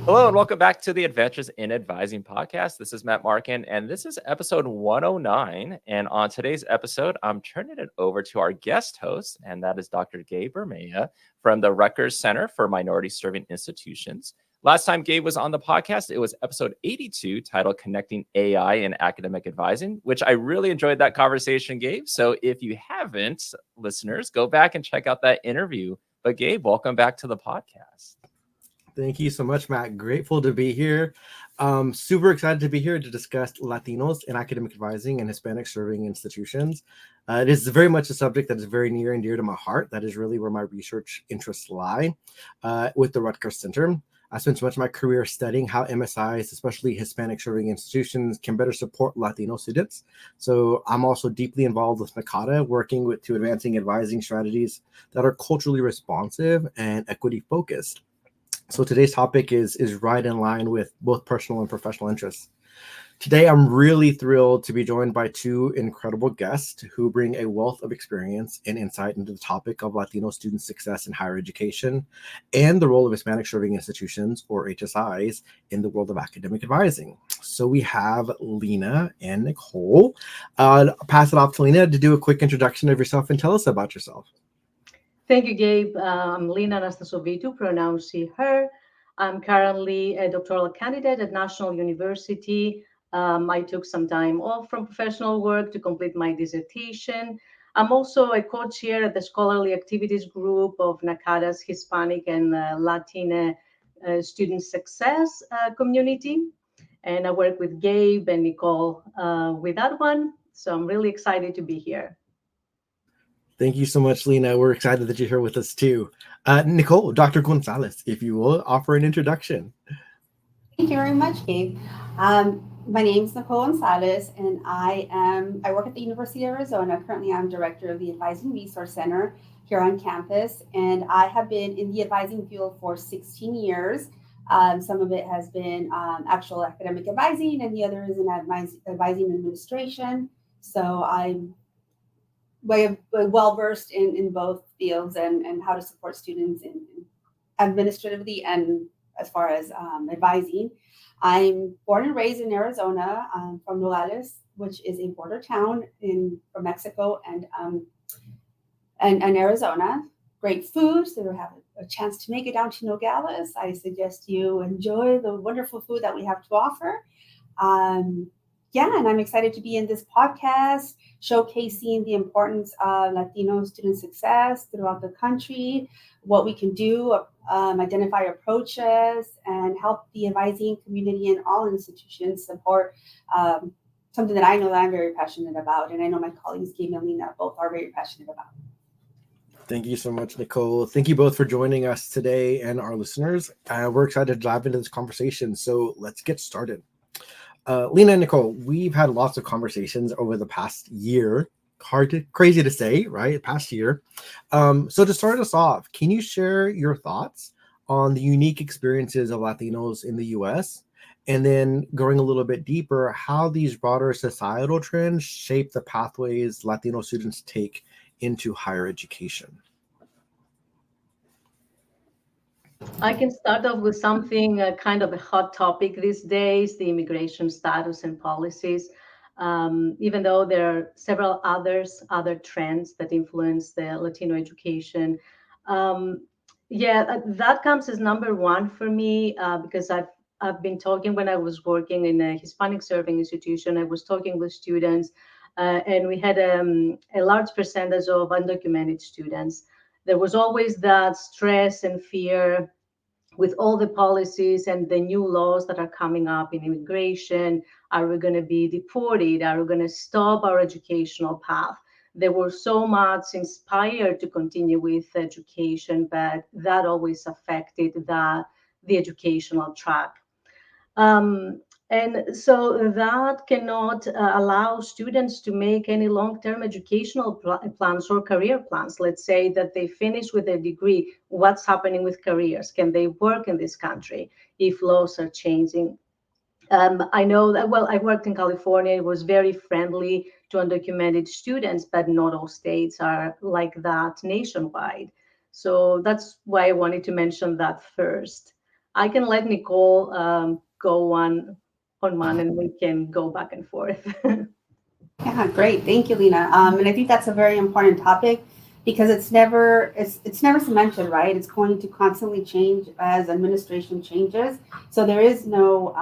Hello and welcome back to the Adventures in Advising podcast. This is Matt Markin, and this is episode 109. And on today's episode, I'm turning it over to our guest host, and that is Dr. Gabe Bermea from the Rutgers Center for Minority-Serving Institutions. Last time Gabe was on the podcast, it was episode 82, titled Connecting AI and Academic Advising, which I really enjoyed that conversation, Gabe. So if you haven't, listeners, go back and check out that interview. But Gabe, welcome back to the podcast. Thank you so much, Matt. Grateful to be here. Super excited to be here to discuss Latinos in academic advising and Hispanic-serving institutions. It is very much a subject that is very near and dear to my heart. That is really where my research interests lie with the Rutgers Center. I spent much of my career studying how MSIs, especially Hispanic-serving institutions, can better support Latino students. So I'm also deeply involved with NACADA, working to advancing advising strategies that are culturally responsive and equity-focused. So today's topic is right in line with both personal and professional interests. Today, I'm really thrilled to be joined by two incredible guests who bring a wealth of experience and insight into the topic of Latino student success in higher education and the role of Hispanic-serving institutions, or HSIs, in the world of academic advising. So we have Lina and Nicole. I'll pass it off to Lina to do a quick introduction of yourself and tell us about yourself. Thank you, Gabe. I'm Lina Anastasovitou, pronouns she, her. I'm currently a doctoral candidate at National University. I took some time off from professional work to complete my dissertation. I'm also a co-chair at the Scholarly Activities Group of NACADA's Hispanic and Latina Student Success community. And I work with Gabe and Nicole with that one. So I'm really excited to be here. Thank you so much, Lina. We're excited that you're here with us too. Nicole, Dr. Gonzalez, if you will, offer an introduction. Thank you very much, Gabe. My name is Nicole Gonzalez, and I work at the University of Arizona. Currently, I'm director of the Advising Resource Center here on campus, and I have been in the advising field for 16 years. Some of it has been actual academic advising, and the other is in advising administration. So I'm well versed in both fields and how to support students in administratively and as far as advising. I'm born and raised in Arizona, from Nogales, which is a border town from Mexico and Arizona. Great food. So if you have a chance to make it down to Nogales, I suggest you enjoy the wonderful food that we have to offer. And I'm excited to be in this podcast, showcasing the importance of Latino student success throughout the country, what we can do, identify approaches, and help the advising community in all institutions support something that I know that I'm very passionate about, and I know my colleagues, Gabe and Lina, both are very passionate about. Thank you so much, Nicole. Thank you both for joining us today and our listeners. We're excited to dive into this conversation, so let's get started. Lina and Nicole, we've had lots of conversations over the past year. Crazy to say, right? Past year. So to start us off, can you share your thoughts on the unique experiences of Latinos in the U.S., and then going a little bit deeper, how these broader societal trends shape the pathways Latino students take into higher education? I can start off with something kind of a hot topic these days, the immigration status and policies. Even though there are several other trends that influence the Latino education. That comes as number one for me because I've been talking when I was working in a Hispanic-serving institution. I was talking with students, and we had a large percentage of undocumented students. There was always that stress and fear with all the policies and the new laws that are coming up in immigration. Are we going to be deported? Are we going to stop our educational path? They were so much inspired to continue with education, but that always affected the educational track. And so that cannot allow students to make any long-term educational plans or career plans. Let's say that they finish with a degree. What's happening with careers? Can they work in this country if laws are changing? I know that, well, I worked in California. It was very friendly to undocumented students, but not all states are like that nationwide. So that's why I wanted to mention that first. I can let Nicole go one on one, and we can go back and forth. Yeah, great. Thank you, Lina. And I think that's a very important topic because it's never cemented, right? It's going to constantly change as administration changes. So there's no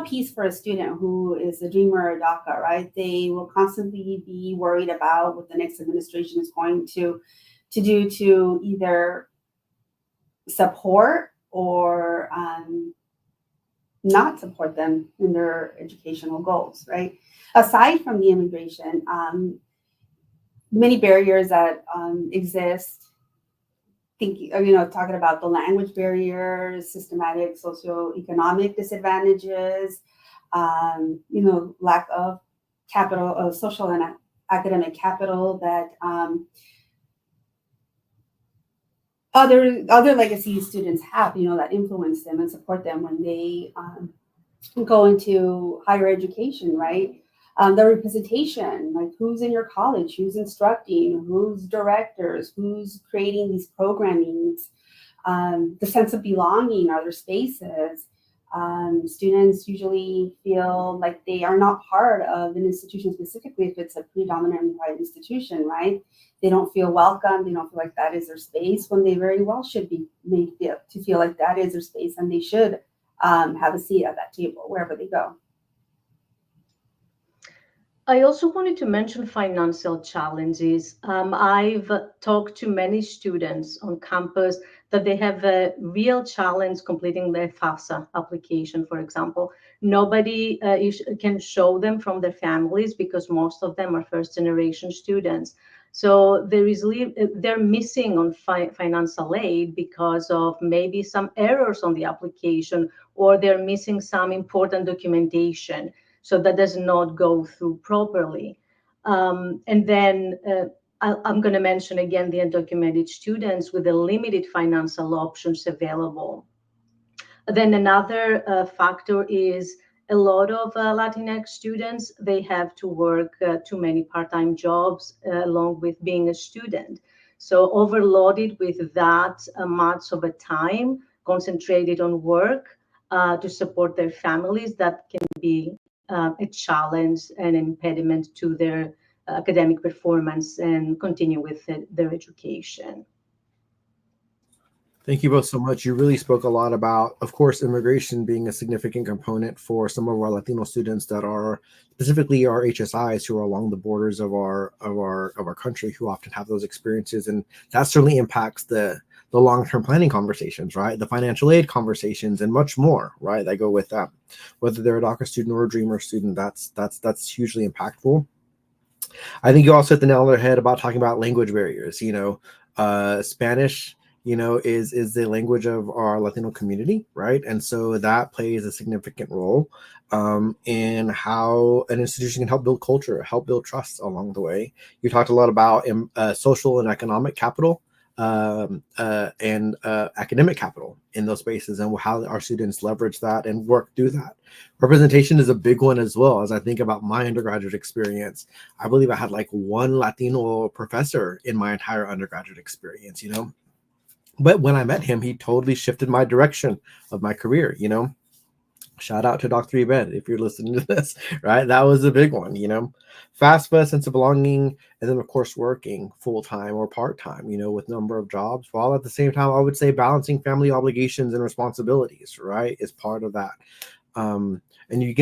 peace for a student who is a dreamer or a DACA, right? They will constantly be worried about what the next administration is going to do to either support or not support them in their educational goals, right? Aside from the immigration, many barriers that exist. Talking about the language barriers, systematic socioeconomic disadvantages, lack of capital, of social and academic capital that other legacy students have, that influence them and support them when they go into higher education, right? The representation, like who's in your college, who's instructing, who's directors, who's creating these programmings, the sense of belonging, are there spaces? Students usually feel like they are not part of an institution, specifically if it's a predominantly white institution, right? They don't feel welcome. They don't feel like that is their space when they very well should be made to feel like that is their space, and they should have a seat at that table wherever they go. I also wanted to mention financial challenges. I've talked to many students on campus that they have a real challenge completing their FAFSA application, for example. Nobody can show them from their families because most of them are first-generation students. So they're missing on financial aid because of maybe some errors on the application, or they're missing some important documentation. So that does not go through properly. And then I'm going to mention again the undocumented students with the limited financial options available. Then another factor is a lot of Latinx students, they have to work too many part-time jobs along with being a student. So overloaded with that much of a time concentrated on work to support their families, that can be a challenge and impediment to their academic performance and continue with their education. Thank you both so much. You really spoke a lot about, of course, immigration being a significant component for some of our Latino students that are specifically our HSIs who are along the borders of our country, who often have those experiences, and that certainly impacts the long-term planning conversations, right? The financial aid conversations and much more, right? That go with that. Whether they're a DACA student or a Dreamer student, that's hugely impactful. I think you also hit the nail on the head about talking about language barriers. Spanish, is the language of our Latino community, right? And so that plays a significant role in how an institution can help build culture, help build trust along the way. You talked a lot about social and economic capital and academic capital in those spaces, and how our students leverage that and work through that. Representation is a big one as well. As I think about my undergraduate experience, I believe I had like one Latino professor in my entire undergraduate experience, But when I met him, he totally shifted my direction of my career, Shout out to Dr. Ibed if you're listening to this, right? That was a big one, FAFSA, sense of belonging, and then, of course, working full-time or part-time, with number of jobs, while at the same time, I would say balancing family obligations and responsibilities, right, is part of that. And you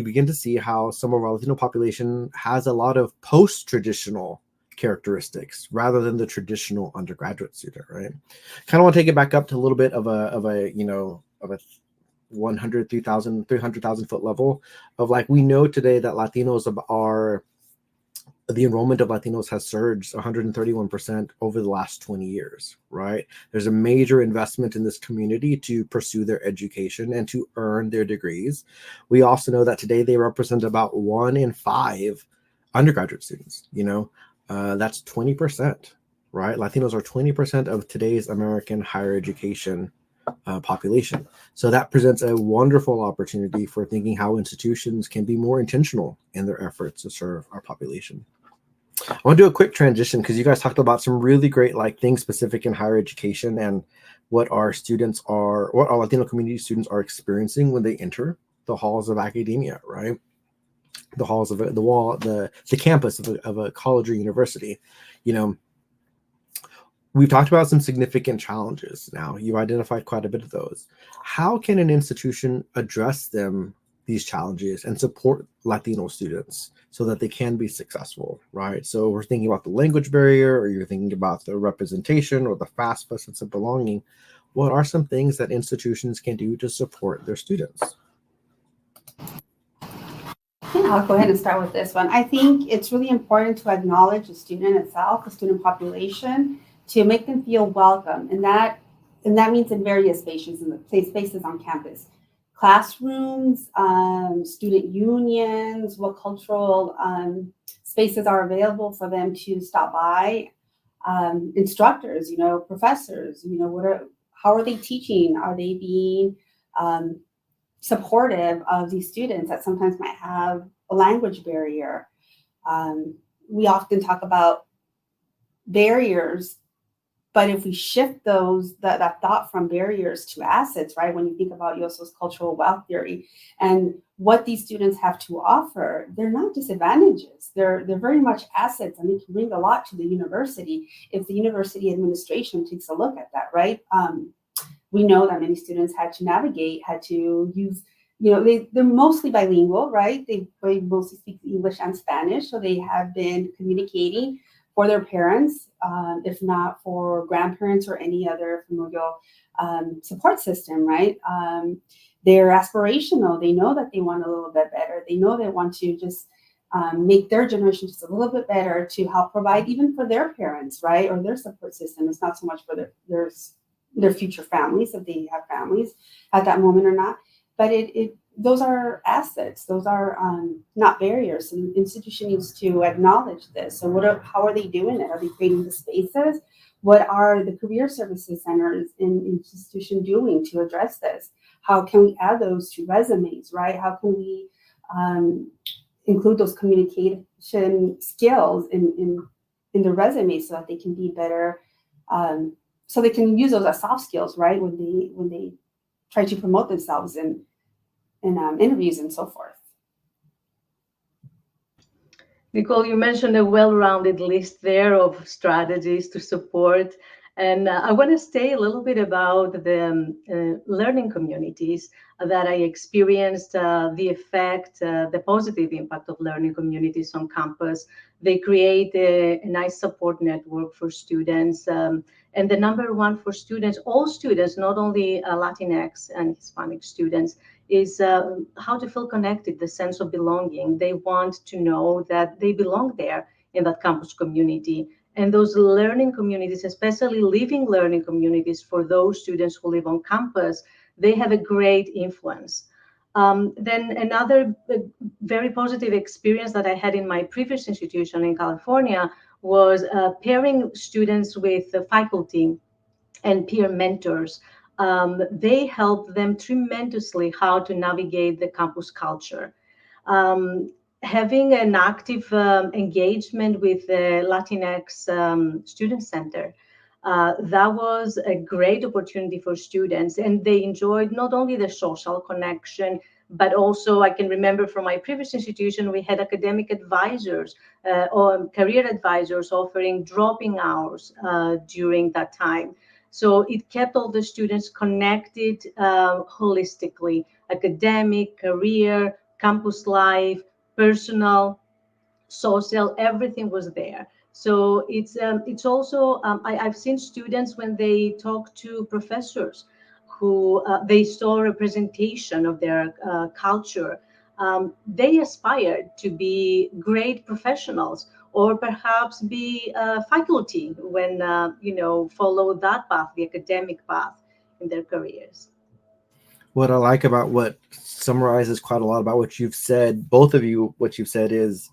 begin to see how some of our Latino population has a lot of post-traditional characteristics rather than the traditional undergraduate student, right? Kind of want to take it back up to a little bit of a 300,000 foot level of, like, we know today that the enrollment of Latinos has surged 131% over the last 20 years, right? There's a major investment in this community to pursue their education and to earn their degrees. We also know that today they represent about 1 in 5 undergraduate students, that's 20%, right? Latinos are 20% of today's American higher education population. So that presents a wonderful opportunity for thinking how institutions can be more intentional in their efforts to serve our population. I want to do a quick transition because you guys talked about some really great like things specific in higher education and what our Latino community students are experiencing when they enter the halls of academia, right? The halls of the campus of a college or university. You know, we've talked about some significant challenges now. You've identified quite a bit of those. How can an institution address these challenges and support Latino students so that they can be successful, right? So we're thinking about the language barrier, or you're thinking about the representation or the FAFSA sense of belonging. What are some things that institutions can do to support their students? I'll go ahead and start with this one. I think it's really important to acknowledge the student itself, the student population, to make them feel welcome. And that means in various spaces on campus. Classrooms, student unions, what cultural spaces are available for them to stop by, instructors, professors, how are they teaching? Are they being supportive of these students that sometimes might have a language barrier? We often talk about barriers, but if we shift that thought from barriers to assets, right? When you think about Yoso's cultural wealth theory and what these students have to offer, they're not disadvantages. They're very much assets, and they can bring a lot to the university if the university administration takes a look at that, right? We know that many students had to use, they're mostly bilingual, right? They mostly speak English and Spanish, so they have been communicating for their parents, if not for grandparents or any other familial support system, right? They're aspirational. They know that they want a little bit better. They know they want to just make their generation just a little bit better to help provide even for their parents, right? Or their support system. It's not so much for their future families, if they have families at that moment or not, but those are assets. Those are not barriers. And the institution needs to acknowledge this. So how are they doing it? Are they creating the spaces? What are the career services centers in institution doing to address this? How can we add those to resumes, right? How can we include those communication skills in the resume so that they can be better, so they can use those as soft skills, right? When they try to promote themselves in interviews and so forth. Nicole, you mentioned a well-rounded list there of strategies to support. And I want to say a little bit about the learning communities that I experienced, the effect, the positive impact of learning communities on campus. They create a nice support network for students. And the number one for students, all students, not only Latinx and Hispanic students, is how to feel connected, the sense of belonging. They want to know that they belong there in that campus community. And those learning communities, especially living learning communities for those students who live on campus, they have a great influence. Then another very positive experience that I had in my previous institution in California was pairing students with the faculty and peer mentors. They help them tremendously how to navigate the campus culture. Having an active engagement with the Latinx Student Center, that was a great opportunity for students, and they enjoyed not only the social connection, but also I can remember from my previous institution, we had academic advisors or career advisors offering dropping hours during that time. So it kept all the students connected holistically, academic, career, campus life, personal, social, everything was there. So it's also, I've seen students when they talk to professors who they saw representation of their culture. They aspired to be great professionals or perhaps be faculty when, follow that path, the academic path in their careers. What I like about what summarizes quite a lot about what you've said, both of you, what you've said is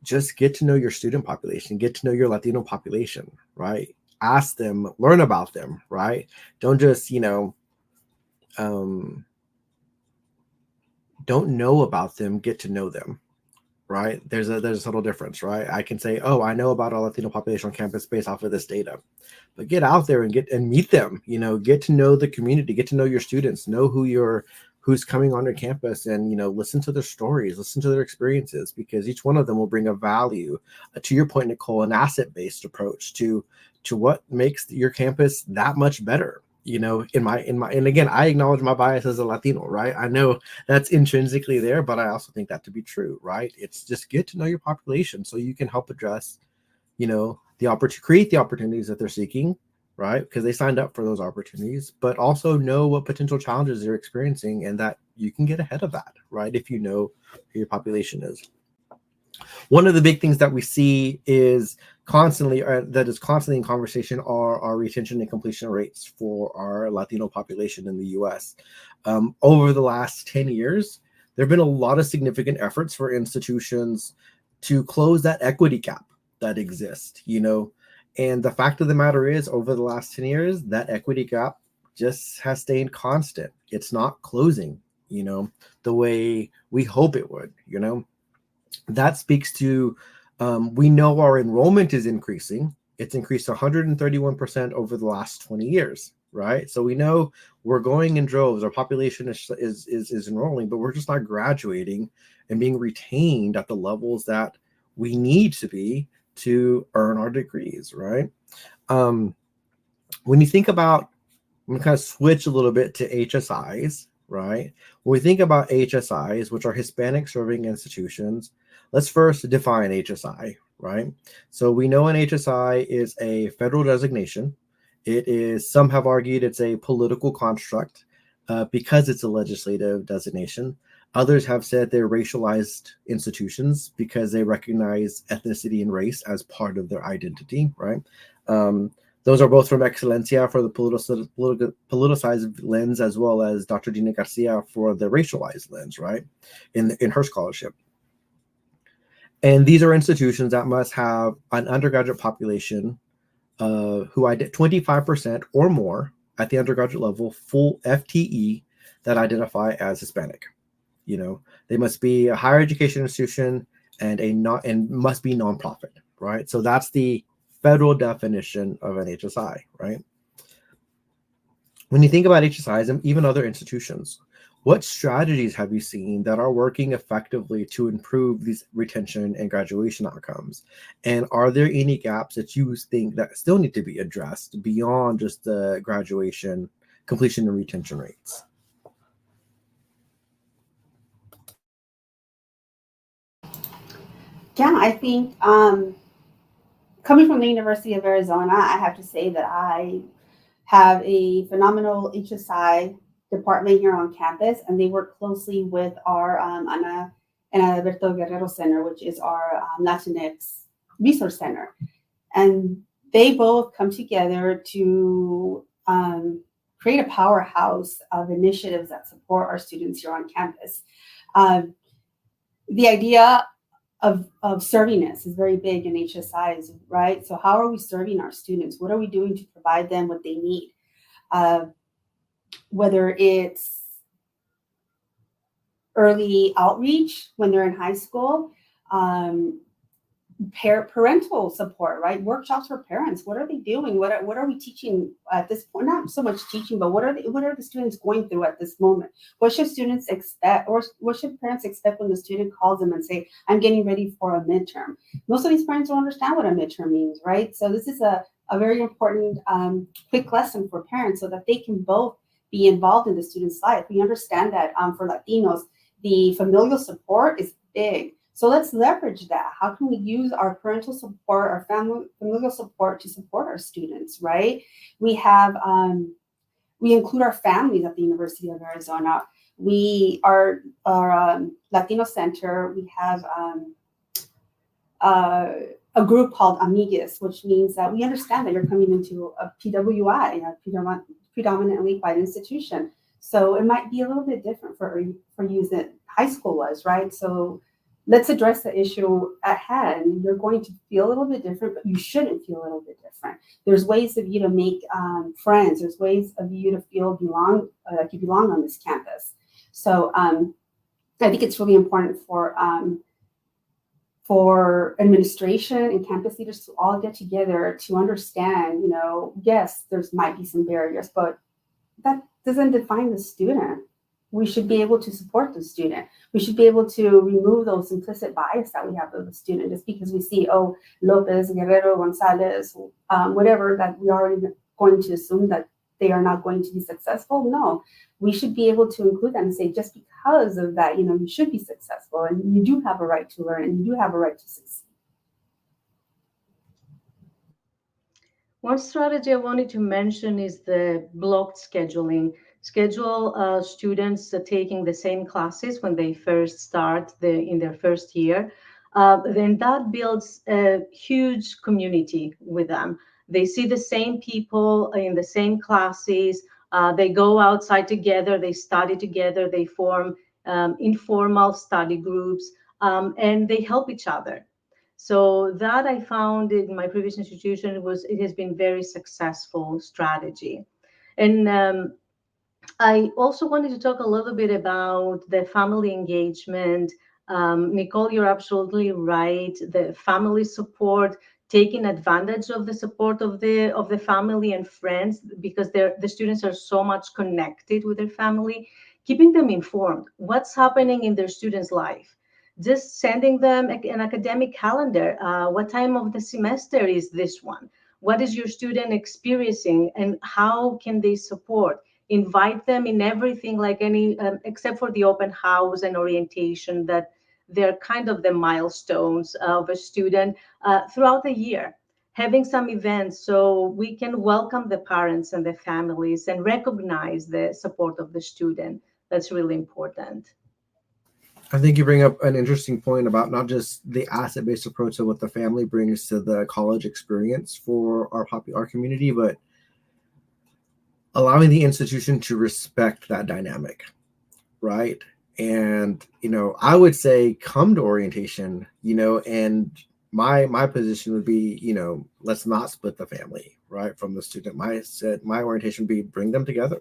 just get to know your student population, get to know your Latino population, right? Ask them, learn about them, right? Don't just, don't know about them, get to know them, right? There's a subtle difference, right? I can say, oh, I know about a Latino population on campus based off of this data, but get out there and meet them, get to know the community, get to know your students, know who's coming on your campus, and listen to their stories, listen to their experiences, because each one of them will bring a value, to your point, Nicole, an asset-based approach to what makes your campus that much better. And again, I acknowledge my bias as a Latino, right? I know that's intrinsically there, but I also think that to be true, right? It's just get to know your population so you can help address, create the opportunities that they're seeking, right? Because they signed up for those opportunities, but also know what potential challenges they're experiencing, and that you can get ahead of that, right? If you know who your population is. One of the big things that we see is constantly in conversation are our retention and completion rates for our Latino population in the U.S. Over the last 10 years, there have been a lot of significant efforts for institutions to close that equity gap that exists, and the fact of the matter is, over the last 10 years, that equity gap just has stayed constant. It's not closing, the way we hope it would, That speaks to, we know our enrollment is increasing. It's increased 131% over the last 20 years, right? So we know we're going in droves. Our population is enrolling, but we're just not graduating and being retained at the levels that we need to be to earn our degrees, right? When you think about, I'm gonna kind of switch a little bit to HSIs, right? When we think about HSIs, which are Hispanic-Serving Institutions, let's first define HSI, right? So we know an HSI is a federal designation. It is, some have argued it's a political construct because it's a legislative designation. Others have said they're racialized institutions because they recognize ethnicity and race as part of their identity, right? Those are both from Excelencia for the politicized lens, as well as Dr. Dina Garcia for the racialized lens, right? In her scholarship. And these are institutions that must have an undergraduate population who 25% or more at the undergraduate level, full FTE, that identify as Hispanic. They must be a higher education institution and must be nonprofit, right? So that's the federal definition of an HSI, right? When you think about HSIs and even other institutions, what strategies have you seen that are working effectively to improve these retention and graduation outcomes? And are there any gaps that you think that still need to be addressed beyond just the graduation, completion, and retention rates? Yeah, I think coming from the University of Arizona, I have to say that I have a phenomenal HSI department here on campus, and they work closely with our Anastasovitou Guerrero Center, which is our Latinx Resource Center. And they both come together to create a powerhouse of initiatives that support our students here on campus. The idea of servingness is very big in HSIs, right? So how are we serving our students? What are we doing to provide them what they need? Whether it's early outreach when they're in high school, parental support, right? Workshops for parents. What are they doing? What are we teaching at this point? Not so much teaching, but what are the students going through at this moment? What should students expect, or what should parents expect when the student calls them and say, I'm getting ready for a midterm? Most of these parents don't understand what a midterm means, right? So this is a very important quick lesson for parents so that they can both be involved in the student's life. We understand that for Latinos, the familial support is big. So let's leverage that. How can we use our parental support, our familial support to support our students, right? We have, we include our families at the University of Arizona. We are our Latino Center. We have a group called Amigues, which means that we understand that you're coming into a PWI, a predominantly white institution. So it might be a little bit different for you than high school was, right? So let's address the issue at hand. You're going to feel a little bit different, but you shouldn't feel a little bit different. There's ways of you to make friends. There's ways of you to feel like you belong on this campus. So I think it's really important for for administration and campus leaders to all get together to understand, yes, there's might be some barriers, but that doesn't define the student. We should be able to support the student. We should be able to remove those implicit bias that we have of the student just because we see, oh, Lopez, Guerrero, Gonzalez, whatever, that we are already going to assume that they are not going to be successful. No, we should be able to include them and say, just because of that, you should be successful and you do have a right to learn and you do have a right to succeed. One strategy I wanted to mention is the blocked scheduling. Schedule students taking the same classes when they first start in their first year. Then that builds a huge community with them. They see the same people in the same classes. They go outside together. They study together. They form informal study groups, and they help each other. So that I found in my previous institution it has been very successful strategy. And I also wanted to talk a little bit about the family engagement. Nicole, you're absolutely right. The family support, taking advantage of the support of the family and friends, because the students are so much connected with their family, keeping them informed. What's happening in their students' life? Just sending them an academic calendar. What time of the semester is this one? What is your student experiencing, and how can they support? Invite them in everything, like any, except for the open house and orientation, that they're kind of the milestones of a student throughout the year. Having some events so we can welcome the parents and the families and recognize the support of the student. That's really important. I think you bring up an interesting point about not just the asset-based approach of what the family brings to the college experience for our community, but allowing the institution to respect that dynamic, right? And I would say come to orientation, and my position would be, let's not split the family, right, from the student. My orientation would be bring them together,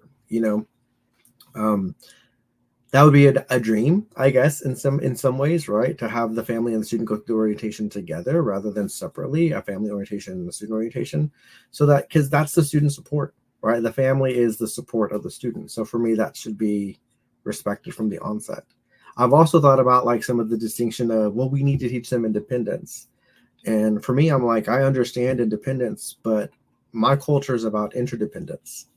that would be a dream, I guess, in some ways, right? To have the family and the student go through orientation together rather than separately, a family orientation and a student orientation. So that, because that's the student support, right? The family is the support of the student. So for me, that should be respected from the onset. I've also thought about like some of the distinction of, well, we need to teach them independence. And for me, I'm like, I understand independence, but my culture is about interdependence.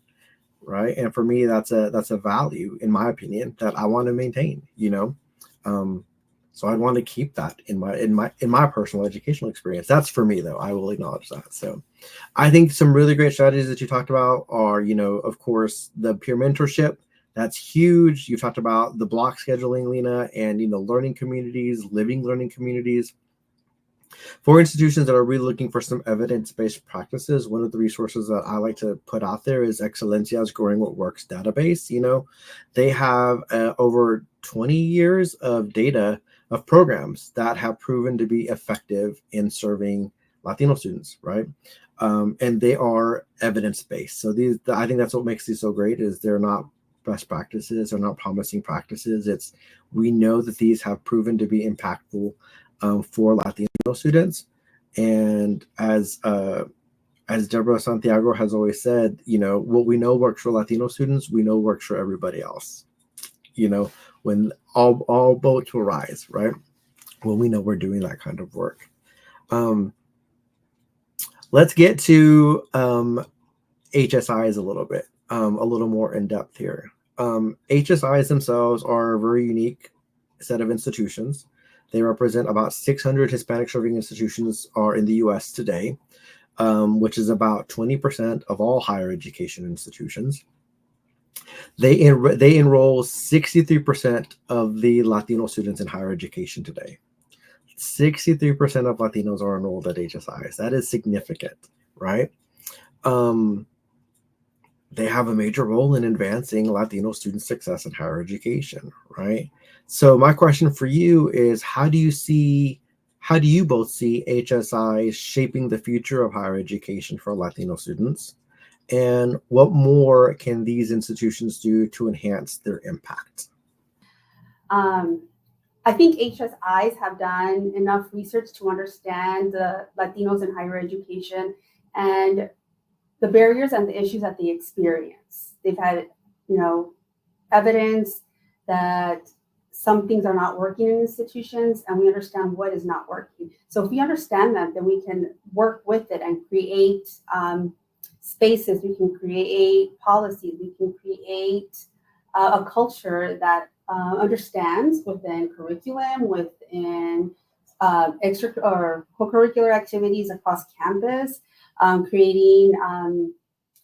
Right. And for me, that's a value, in my opinion, that I want to maintain, so I'd want to keep that in my personal educational experience. That's for me, though. I will acknowledge that. So I think some really great strategies that you talked about are, of course, the peer mentorship. That's huge. You talked about the block scheduling, Lina, and, learning communities, living learning communities. For institutions that are really looking for some evidence-based practices, one of the resources that I like to put out there is Excelencia's Growing What Works database. They have over 20 years of data of programs that have proven to be effective in serving Latino students, right? And they are evidence-based. So I think that's what makes these so great, is they're not best practices, they're not promising practices. We know that these have proven to be impactful for Latino students. And as Deborah Santiago has always said, what we know works for Latino students, we know works for everybody else. When all boats will rise, right? When we know we're doing that kind of work. Let's get to HSIs a little bit, a little more in depth here. HSIs themselves are a very unique set of institutions. They represent about 600 Hispanic-serving institutions are in the U.S. today, which is about 20% of all higher education institutions. They enroll 63% of the Latino students in higher education today. 63% of Latinos are enrolled at HSIs. That is significant, right? They have a major role in advancing Latino student success in higher education, right? So my question for you is, how do you both see HSIs shaping the future of higher education for Latino students? And what more can these institutions do to enhance their impact? I think HSIs have done enough research to understand the Latinos in higher education and the barriers and the issues that they experience. They've had, evidence that some things are not working in institutions, and we understand what is not working. So if we understand that, then we can work with it and create spaces. We can create policies. We can create a culture that understands within curriculum, within extra or co-curricular activities across campus, creating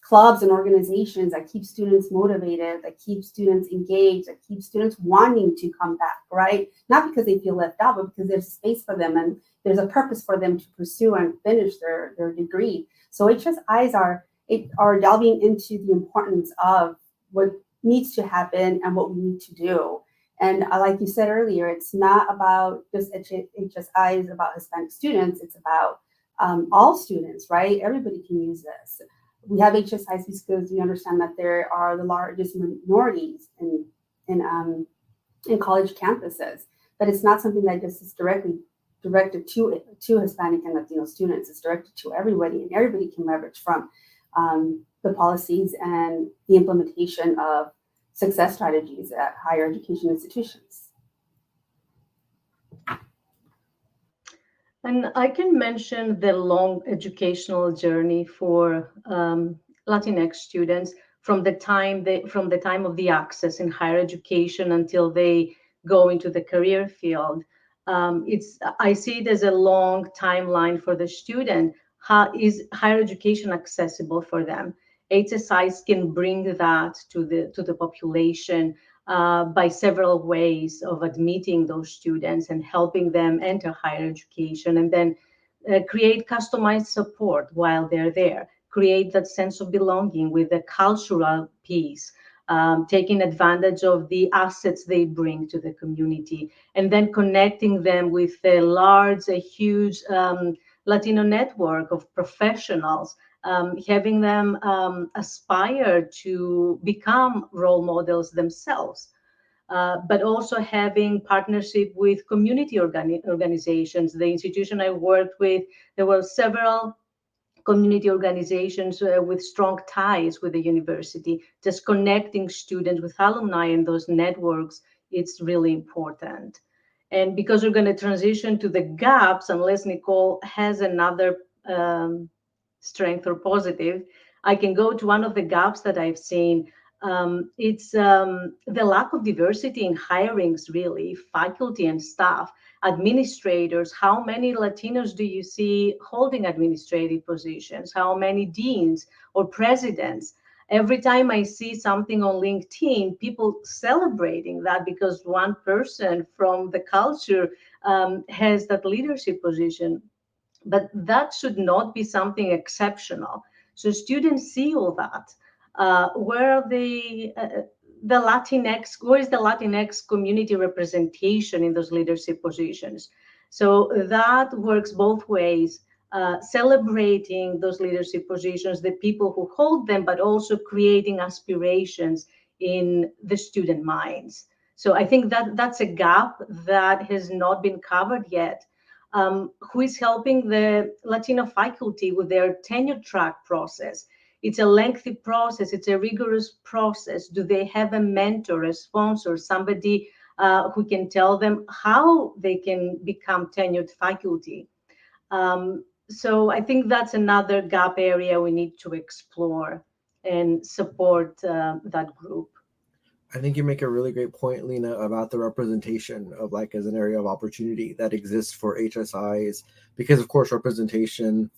clubs and organizations that keep students motivated, that keep students engaged, that keep students wanting to come back, right? Not because they feel left out, but because there's space for them and there's a purpose for them to pursue and finish their degree. So HSIs are delving into the importance of what needs to happen and what we need to do. And like you said earlier, it's not about just HSIs, about Hispanic students. It's about all students, right? Everybody can use this. We have HSIs because we understand that there are the largest minorities in college campuses, but it's not something that just is directed to Hispanic and Latino students. It's directed to everybody, and everybody can leverage from the policies and the implementation of success strategies at higher education institutions. And I can mention the long educational journey for Latinx students from the time of the access in higher education until they go into the career field. I see it as a long timeline for the student. How is higher education accessible for them? HSIs can bring that to the population by several ways of admitting those students and helping them enter higher education, and then create customized support while they're there, create that sense of belonging with the cultural piece, taking advantage of the assets they bring to the community, and then connecting them with a huge Latino network of professionals, having them aspire to become role models themselves, but also having partnership with community organizations. The institution I worked with, there were several community organizations with strong ties with the university. Just connecting students with alumni in those networks, it's really important. And because we're going to transition to the gaps, unless Nicole has another strength or positive, I can go to one of the gaps that I've seen. It's the lack of diversity in hirings, really, faculty and staff, administrators. How many Latinos do you see holding administrative positions? How many deans or presidents? Every time I see something on LinkedIn, people celebrating that because one person from the culture has that leadership position. But that should not be something exceptional. So students see all that. Where are the Latinx? Where is the Latinx community representation in those leadership positions? So that works both ways. Celebrating those leadership positions, the people who hold them, but also creating aspirations in the student minds. So I think that's a gap that has not been covered yet. Who is helping the Latino faculty with their tenure track process? It's a lengthy process. It's a rigorous process. Do they have a mentor, a sponsor, somebody who can tell them how they can become tenured faculty? So I think that's another gap area we need to explore and support that group. I think you make a really great point, Lina, about the representation of as an area of opportunity that exists for HSIs, because of course representation,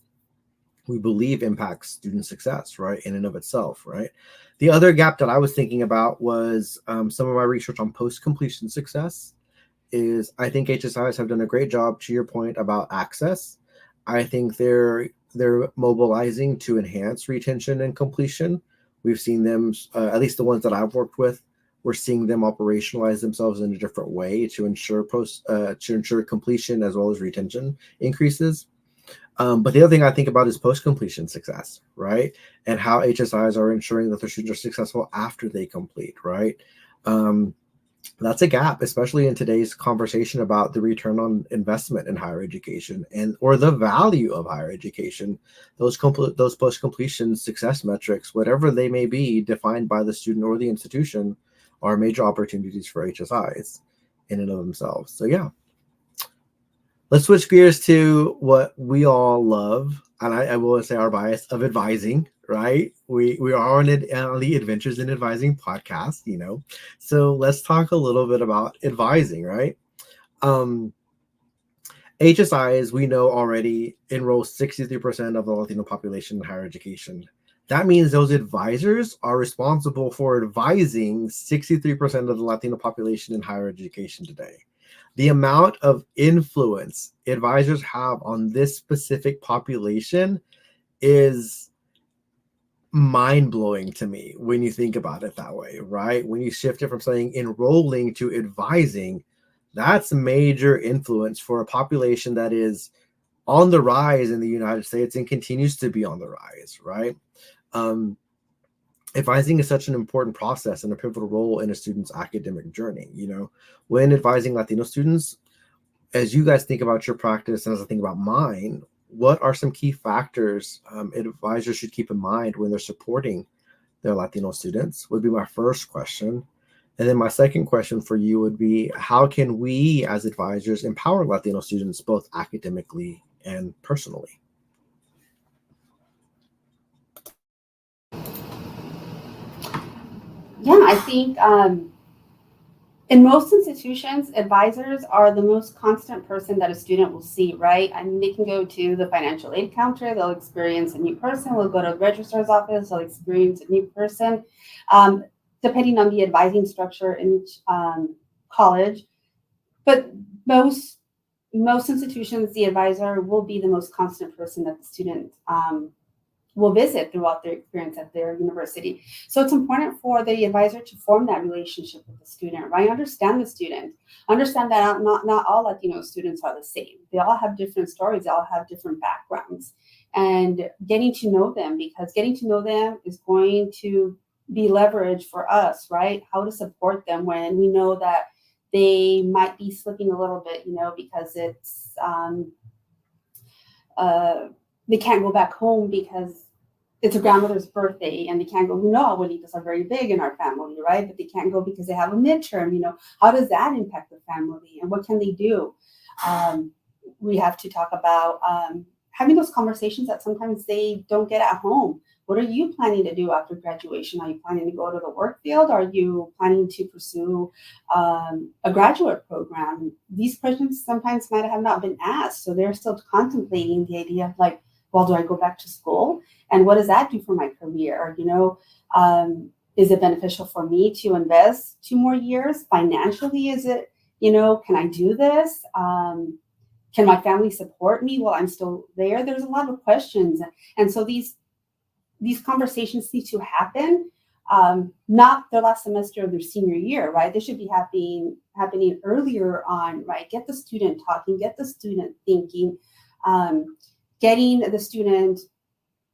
we believe, impacts student success, right, in and of itself, right? The other gap that I was thinking about was some of my research on post-completion success. I think HSIs have done a great job, to your point, about access. I think they're mobilizing to enhance retention and completion. We've seen them, at least the ones that I've worked with, we're seeing them operationalize themselves in a different way to ensure completion as well as retention increases. But the other thing I think about is post-completion success, right? And how HSIs are ensuring that their students are successful after they complete, right? That's a gap, especially in today's conversation about the return on investment in higher education and or the value of higher education. Those post completion success metrics, whatever they may be, defined by the student or the institution, are major opportunities for HSIs in and of themselves. So yeah, let's switch gears to what we all love, and I will say our bias of advising. Right, we are on the Adventures in Advising podcast, so let's talk a little bit about advising. Right, HSIs, we know already, enroll 63% of the Latino population in higher education. That means those advisors are responsible for advising 63% of the Latino population in higher education today. The amount of influence advisors have on this specific population is mind-blowing to me when you think about it that way, right? When you shift it from saying enrolling to advising, that's major influence for a population that is on the rise in the United States and continues to be on the rise, right? Advising is such an important process and a pivotal role in a student's academic journey. When advising Latino students, as you guys think about your practice and as I think about mine, what are some key factors advisors should keep in mind when they're supporting their Latino students would be my first question. And then my second question for you would be, how can we as advisors empower Latino students both academically and personally? Yeah, I think in most institutions, advisors are the most constant person that a student will see, right? I mean, they can go to the financial aid counter, they'll experience a new person, they'll go to the registrar's office, they'll experience a new person. Depending on the advising structure in college. But most institutions, the advisor will be the most constant person that the student will visit throughout their experience at their university. So it's important for the advisor to form that relationship with the student, right? Understand the student. Understand that not all Latino students are the same. They all have different stories. They all have different backgrounds. And getting to know them, because getting to know them is going to be leverage for us, right? How to support them when we know that they might be slipping a little bit, because it's they can't go back home because it's a grandmother's birthday and they can't go. Abuelitos are very big in our family, right? But they can't go because they have a midterm. How does that impact the family and what can they do? We have to talk about having those conversations that sometimes they don't get at home. What are you planning to do after graduation? Are you planning to go to the work field? Are you planning to pursue a graduate program? These questions sometimes might have not been asked. So they're still contemplating the idea of like, well, do I go back to school? And what does that do for my career? Is it beneficial for me to invest 2 more years? Financially, is it, can I do this? Can my family support me while I'm still there? There's a lot of questions. And so these conversations need to happen, not the last semester of their senior year, right? They should be happening earlier on, right? Get the student talking, get the student thinking, getting the student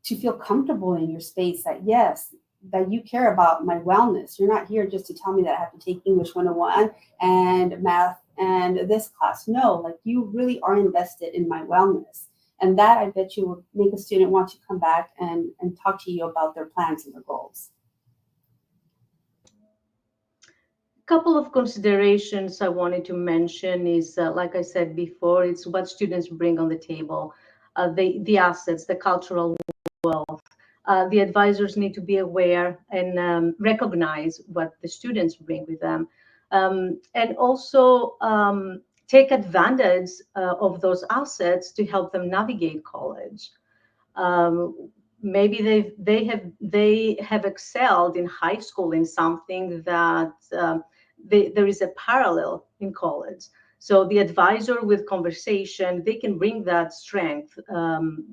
to feel comfortable in your space that, yes, that you care about my wellness. You're not here just to tell me that I have to take English 101 and math and this class. No, like you really are invested in my wellness. And that I bet you will make a student want to come back and talk to you about their plans and their goals. A couple of considerations I wanted to mention is, like I said before, it's what students bring on the table, the assets, the cultural wealth. The advisors need to be aware and recognize what the students bring with them. And also take advantage of those assets to help them navigate college. Maybe they have excelled in high school in something that there is a parallel in college. So the advisor with conversation, they can bring that strength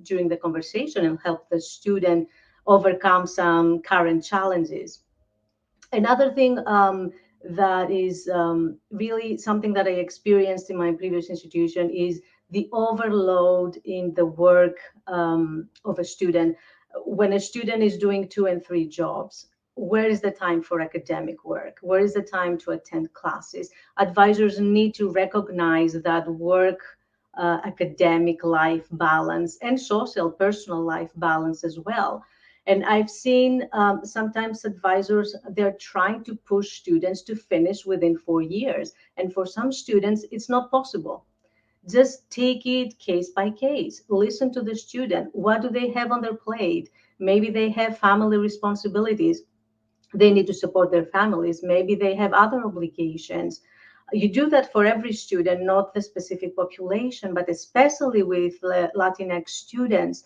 during the conversation and help the student overcome some current challenges. Another thing that is really something that I experienced in my previous institution is the overload in the work of a student. When a student is doing 2 and 3 jobs, where is the time for academic work? Where is the time to attend classes? Advisors need to recognize that work, academic life balance, and social personal life balance as well. And I've seen sometimes advisors, they're trying to push students to finish within 4 years. And for some students, it's not possible. Just take it case by case. Listen to the student. What do they have on their plate? Maybe they have family responsibilities. They need to support their families. Maybe they have other obligations. You do that for every student, not the specific population, but especially with Latinx students.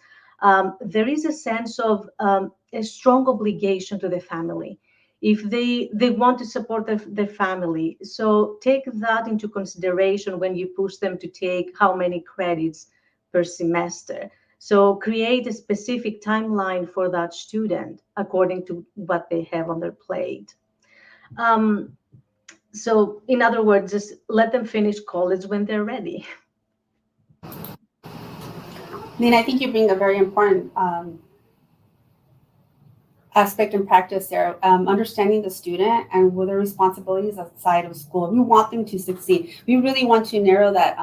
There is a sense of a strong obligation to the family if they want to support their family. So take that into consideration when you push them to take how many credits per semester. So create a specific timeline for that student according to what they have on their plate. So in other words, just let them finish college when they're ready. Lina, I think you bring a very important aspect and practice there, understanding the student and what their responsibilities outside of school. We want them to succeed. We really want to narrow that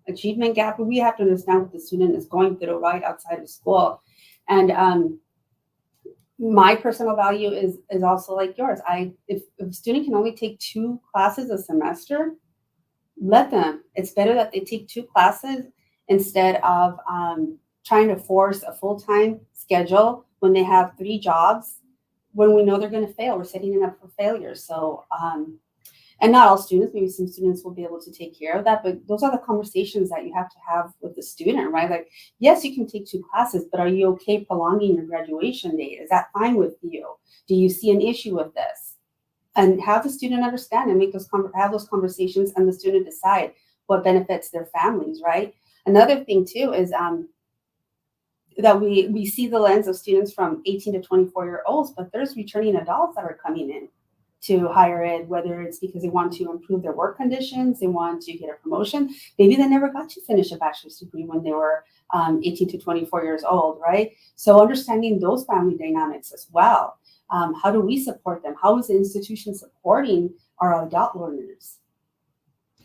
achievement gap, but we have to understand what the student is going through right outside of school. And my personal value is also like yours. If a student can only take 2 classes a semester, let them. It's better that they take 2 classes instead of trying to force a full-time schedule when they have 3 jobs, when we know they're going to fail. We're setting them up for failure. So, and not all students, maybe some students will be able to take care of that, but those are the conversations that you have to have with the student, right? Like, yes, you can take 2 classes, but are you okay prolonging your graduation date? Is that fine with you? Do you see an issue with this? And have the student understand and have those conversations, and the student decide what benefits their families, right? Another thing too is that we see the lens of students from 18 to 24-year-olds, but there's returning adults that are coming in to higher ed, whether it's because they want to improve their work conditions, they want to get a promotion. Maybe they never got to finish a bachelor's degree when they were 18 to 24 years old, right? So understanding those family dynamics as well. How do we support them? How is the institution supporting our adult learners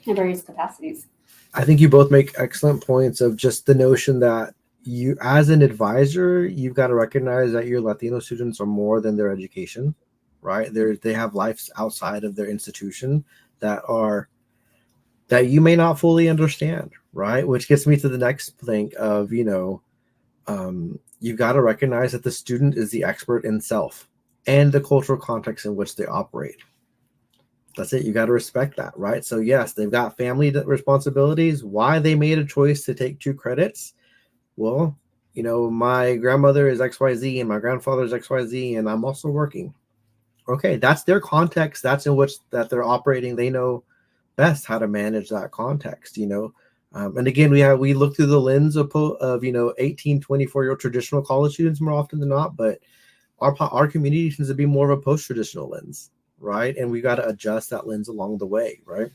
in various capacities? I think you both make excellent points of just the notion that you, as an advisor, you've got to recognize that your Latino students are more than their education, right? They have lives outside of their institution that you may not fully understand, right? Which gets me to the next thing of, you've got to recognize that the student is the expert in self and the cultural context in which they operate. That's it. You got to respect that, right? So yes, they've got family responsibilities. Why they made a choice to take 2 credits? Well, my grandmother is XYZ and my grandfather is XYZ, and I'm also working. Okay, that's their context. That's in which that they're operating. They know best how to manage that context, And again, we look through the lens of 18, 24-year-old traditional college students more often than not, but our community tends to be more of a post-traditional lens, right? And we got to adjust that lens along the way, right?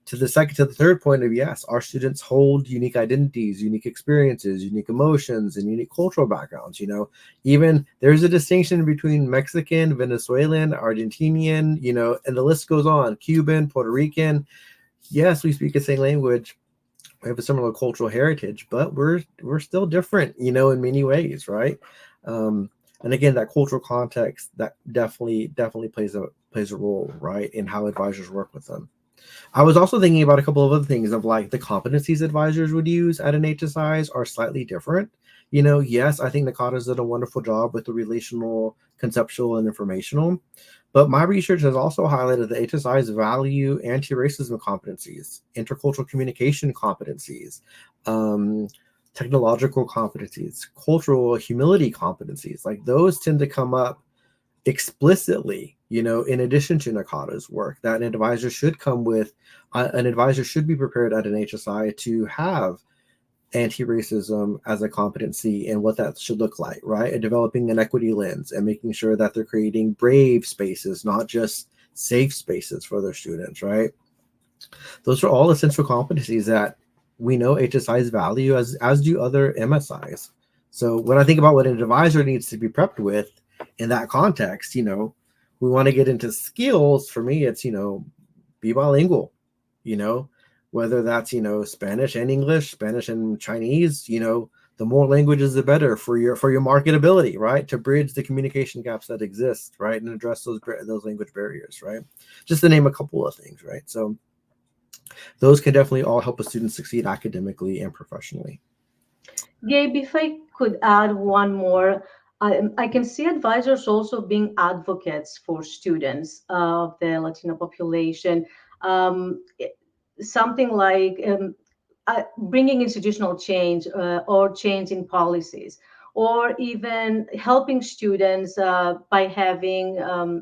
To the third point of, yes, our students hold unique identities, unique experiences, unique emotions, and unique cultural backgrounds. Even there's a distinction between Mexican, Venezuelan, Argentinian, and the list goes on, Cuban, Puerto Rican. Yes, we speak the same language. We have a similar cultural heritage, but we're still different, in many ways, right? And again, that cultural context that definitely plays a role, right, in how advisors work with them. I was also thinking about a couple of other things of like the competencies advisors would use at an HSIs are slightly different. Yes, I think Nakata's did a wonderful job with the relational, conceptual, and informational. But my research has also highlighted the HSIs value anti-racism competencies, intercultural communication competencies, technological competencies, cultural humility competencies. Like those tend to come up explicitly, in addition to Nakata's work, that an advisor should come with. An advisor should be prepared at an HSI to have anti-racism as a competency and what that should look like, right? And developing an equity lens and making sure that they're creating brave spaces, not just safe spaces for their students, right? Those are all essential competencies that we know HSIs value, as do other MSIs. So when I think about what an advisor needs to be prepped with in that context, we want to get into skills, for me, it's, be bilingual, whether that's, Spanish and English, Spanish and Chinese, the more languages, the better for your marketability, right? To bridge the communication gaps that exist, right? And address those language barriers, right? Just to name a couple of things, right? So those can definitely all help a student succeed academically and professionally. Gabe, if I could add one more, I can see advisors also being advocates for students of the Latino population. Something like bringing institutional change or change in policies, or even helping students by having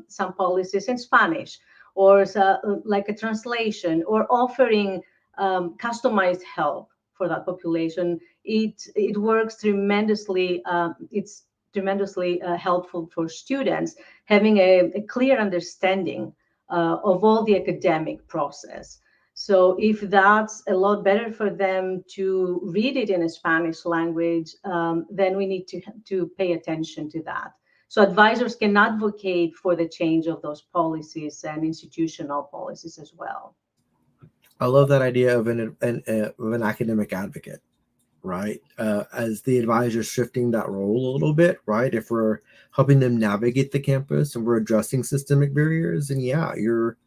some policies in Spanish, or like a translation, or offering customized help for that population. It works tremendously. It's tremendously helpful for students having a clear understanding of all the academic process. So if that's a lot better for them to read it in a Spanish language, then we need to pay attention to that. So advisors can advocate for the change of those policies and institutional policies as well. I love that idea of an academic advocate, right? As the advisor shifting that role a little bit, right? If we're helping them navigate the campus and we're addressing systemic barriers, and yeah, you're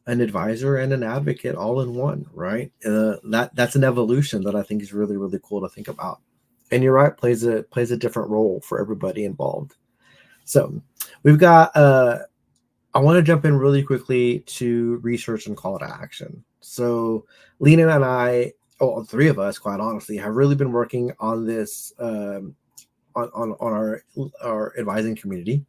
an advisor and an advocate all in one, right? That's an evolution that I think is really, really cool to think about. And you're right, plays a different role for everybody involved. So we've got I want to jump in really quickly to research and call to action. So Lina and I, three of us, quite honestly, have really been working on this on our advising community,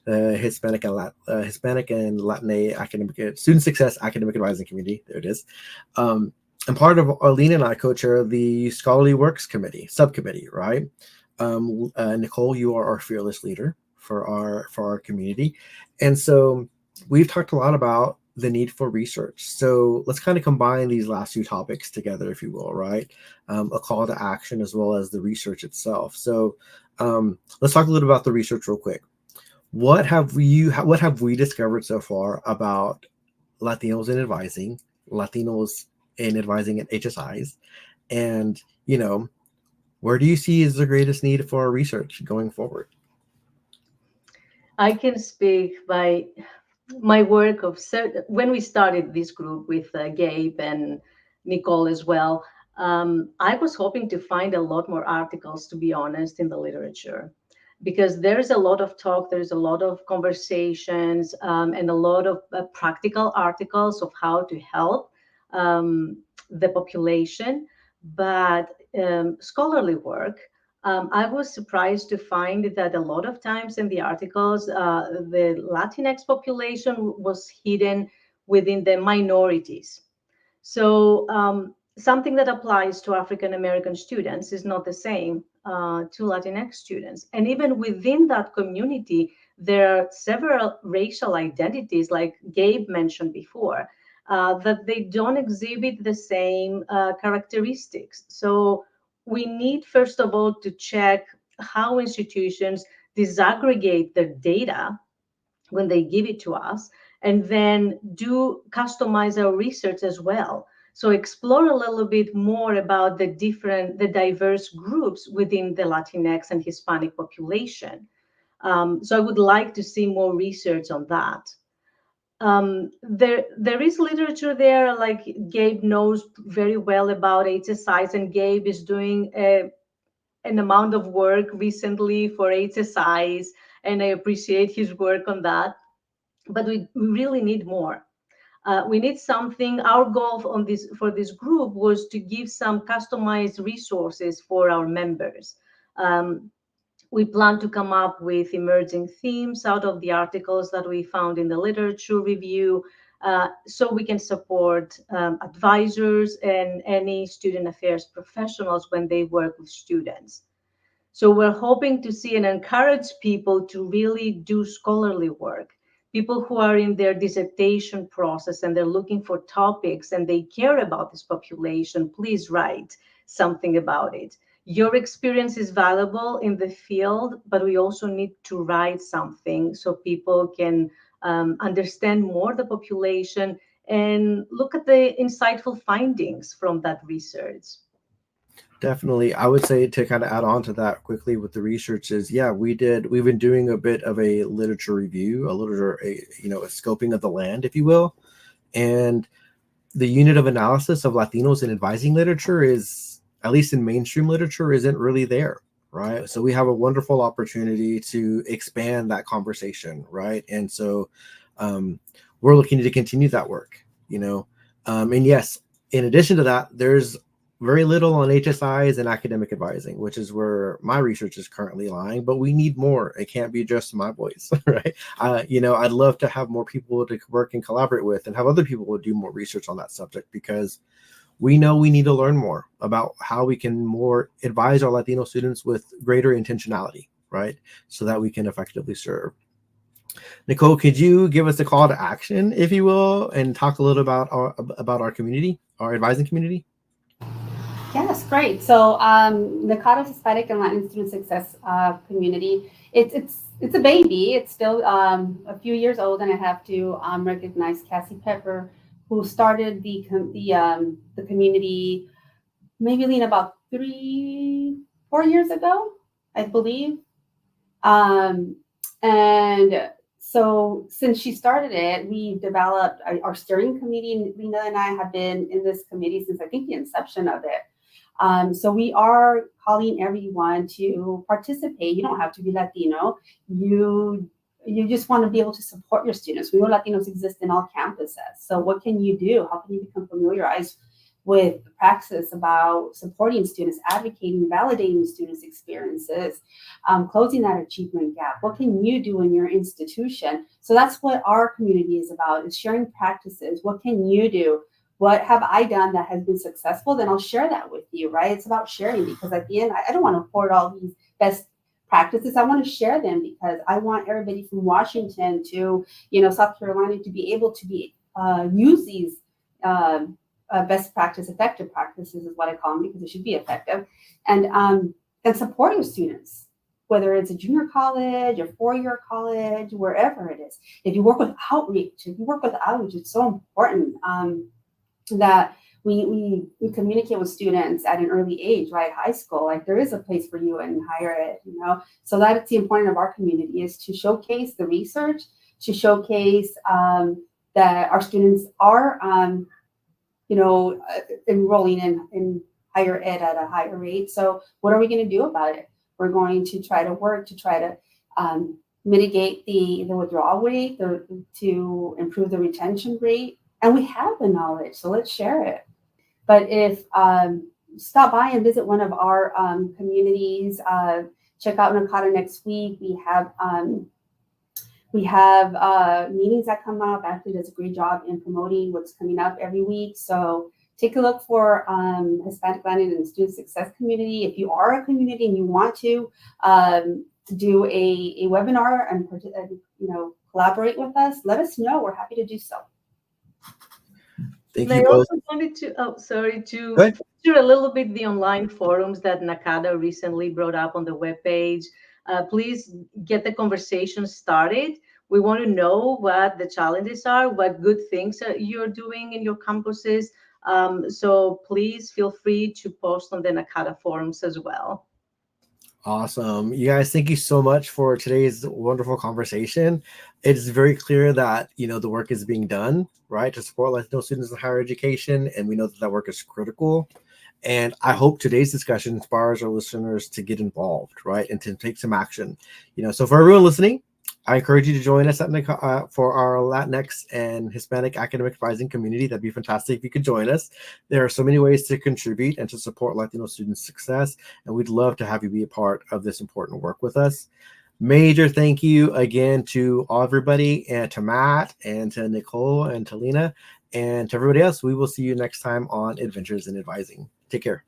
Hispanic and Latin academic student success academic advising community. There it is. And part of Lina and I co-chair the Scholarly Works Committee subcommittee, right? Nicole, you are our fearless leader for our community, and so we've talked a lot about the need for research. So let's kind of combine these last two topics together, if you will, right? A call to action as well as the research itself. So let's talk a little about the research real quick. What have we discovered so far about Latinos in advising, Latinos in advising at HSIs, and where do you see is the greatest need for research going forward? I can speak by my work of when we started this group with Gabe and Nicole as well. I was hoping to find a lot more articles, to be honest, in the literature, because there's a lot of talk, there's a lot of conversations, and a lot of practical articles of how to help the population, but scholarly work. I was surprised to find that a lot of times in the articles, the Latinx population was hidden within the minorities. So something that applies to African American students is not the same to Latinx students. And even within that community, there are several racial identities, like Gabe mentioned before, that they don't exhibit the same characteristics. So we need, first of all, to check how institutions disaggregate their data when they give it to us, and then do customize our research as well. So explore a little bit more about the diverse groups within the Latinx and Hispanic population. So I would like to see more research on that. There is literature there, like Gabe knows very well about HSIs, and Gabe is doing an amount of work recently for HSIs, and I appreciate his work on that. But we really need more. We need something. Our goal for this group was to give some customized resources for our members. We plan to come up with emerging themes out of the articles that we found in the literature review, so we can support advisors and any student affairs professionals when they work with students. So we're hoping to see and encourage people to really do scholarly work. People who are in their dissertation process and they're looking for topics and they care about this population, please write something about it. your experience is valuable in the field, but we also need to write something so people can understand more the population and look at the insightful findings from that research. Definitely. I would say, to kind of add on to that quickly with the research, is we've been doing a bit of a literature review, a scoping of the land, if you will. And the unit of analysis of Latinos in advising literature is, at least in mainstream literature, isn't really there, right? So we have a wonderful opportunity to expand that conversation, right? And so we're looking to continue that work, and yes, in addition to that, there's very little on HSIs and academic advising, which is where my research is currently lying, but we need more. It can't be just my voice, right? I'd love to have more people to work and collaborate with, and have other people do more research on that subject, because we know we need to learn more about how we can more advise our Latino students with greater intentionality, right? So that we can effectively serve. Nicole, could you give us a call to action, if you will, and talk a little about our community, our advising community? Yes, great. So NACADA's Hispanic and Latin Student Success community, it's a baby. It's still a few years old, and I have to recognize Cassie Pepper, who started the community maybe, Lina, about 3-4 years ago, I believe. And so since she started it, we developed our steering committee. Lina and I have been in this committee since, I think, the inception of it. So we are calling everyone to participate. You don't have to be Latino. You just want to be able to support your students. We know Latinos exist in all campuses. So what can you do? How can you become familiarized with the practice about supporting students, advocating, validating students' experiences, closing that achievement gap? What can you do in your institution? So that's what our community is about, is sharing practices. What can you do? What have I done that has been successful? Then I'll share that with you, right? It's about sharing, because at the end, I don't want to hoard all these best practices. I want to share them, because I want everybody from Washington to, South Carolina to be able to use these best practice, effective practices is what I call them, because it should be effective, and supporting students, whether it's a junior college or four-year college, wherever it is. If you work with outreach, it's so important that we communicate with students at an early age, right? High school, like there is a place for you in higher ed, So that's the importance of our community, is to showcase the research, to showcase that our students are enrolling in higher ed at a higher rate. So what are we going to do about it? We're going to try to work to try to mitigate the withdrawal rate, to improve the retention rate. And we have the knowledge, so let's share it. But if stop by and visit one of our communities, check out NACADA next week. We have meetings that come up. Ashley does a great job in promoting what's coming up every week. So take a look for Hispanic Latin and Student Success Community. If you are a community and you want to do a webinar and collaborate with us, let us know. We're happy to do so. Thank and you I both. also wanted to feature a little bit the online forums that NACADA recently brought up on the webpage. Please get the conversation started. We want to know what the challenges are, what good things you're doing in your campuses. So please feel free to post on the NACADA forums as well. Awesome. You guys, thank you so much for today's wonderful conversation. It's very clear that, the work is being done, right, to support Latino students in higher education. And we know that work is critical. And I hope today's discussion inspires our listeners to get involved, right, and to take some action. So for everyone listening, I encourage you to join us for our Latinx and Hispanic academic advising community. That'd be fantastic if you could join us. There are so many ways to contribute and to support Latino students' success, and we'd love to have you be a part of this important work with us. Major thank you again to everybody, and to Matt, and to Nicole, and to Lina, and to everybody else. We will see you next time on Adventures in Advising. Take care.